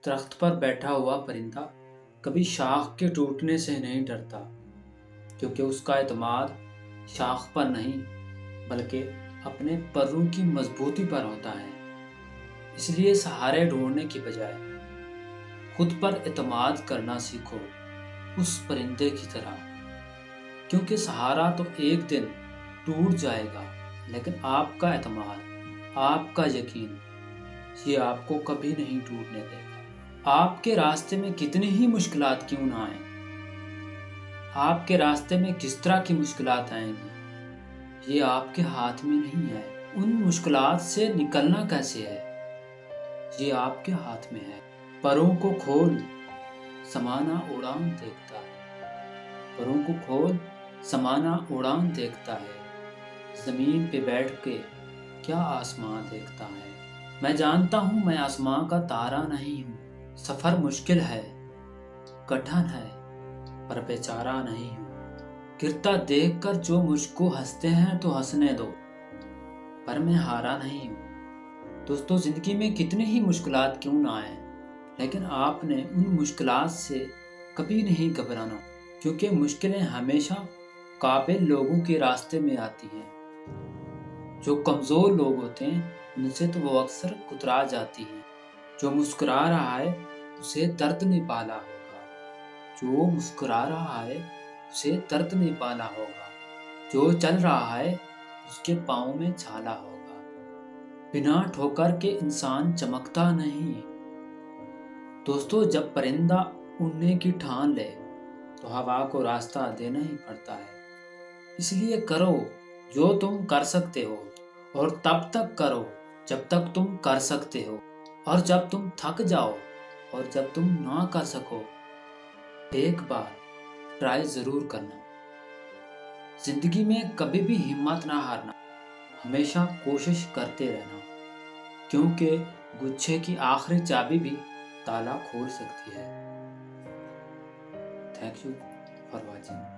درخت پر بیٹھا ہوا پرندہ کبھی شاخ کے ٹوٹنے سے نہیں ڈرتا، کیونکہ اس کا اعتماد شاخ پر نہیں بلکہ اپنے پروں کی مضبوطی پر ہوتا ہے۔ اس لیے سہارے ڈھونڈنے کی بجائے خود پر اعتماد کرنا سیکھو، اس پرندے کی طرح، کیونکہ سہارا تو ایک دن ٹوٹ جائے گا، لیکن آپ کا اعتماد، آپ کا یقین، یہ آپ کو کبھی نہیں ٹوٹنے دے گا۔ آپ کے راستے میں کتنی ہی مشکلات کیوں نہ آئیں، آپ کے راستے میں کس طرح کی مشکلات آئیں گی، یہ آپ کے ہاتھ میں نہیں ہے۔ ان مشکلات سے نکلنا کیسے ہے، یہ آپ کے ہاتھ میں ہے۔ پروں کو کھول، سمانا اڑان دیکھتا ہے، پروں کو کھول، سمانا اڑان دیکھتا ہے، زمین پہ بیٹھ کے کیا آسمان دیکھتا ہے۔ میں جانتا ہوں میں آسمان کا تارا نہیں ہوں، سفر مشکل ہے، کٹھن ہے، پر بیچارہ نہیں ہوں۔ گرتا دیکھ کر جو مجھ کو ہنستے ہیں تو ہنسنے دو، پر میں ہارا نہیں ہوں۔ دوستو، زندگی میں کتنی ہی مشکلات کیوں نہ آئیں، لیکن آپ نے ان مشکلات سے کبھی نہیں گھبرانا، کیونکہ مشکلیں ہمیشہ قابل لوگوں کے راستے میں آتی ہیں۔ جو کمزور لوگ ہوتے ہیں ان سے تو وہ اکثر کترا جاتی ہیں۔ جو مسکرا رہا ہے اسے درد نے پالا ہوگا، جو مسکرا رہا ہے اسے درد نے پالا ہوگا، جو چل رہا ہے اس کے پاؤں میں چھالا ہوگا۔ بنا ٹھوکر کے انسان چمکتا نہیں۔ دوستو، جب پرندہ اڑنے کی ٹھان لے تو ہوا کو راستہ دینا ہی پڑتا ہے۔ اس لیے کرو جو تم کر سکتے ہو، اور تب تک کرو جب تک تم کر سکتے ہو، اور جب تم تھک جاؤ اور جب تم نہ کر سکو، ایک بار ٹرائی ضرور کرنا۔ زندگی میں کبھی بھی ہمت نہ ہارنا، ہمیشہ کوشش کرتے رہنا، کیونکہ گچھے کی آخری چابی بھی تالا کھول سکتی ہے۔ Thank you for watching.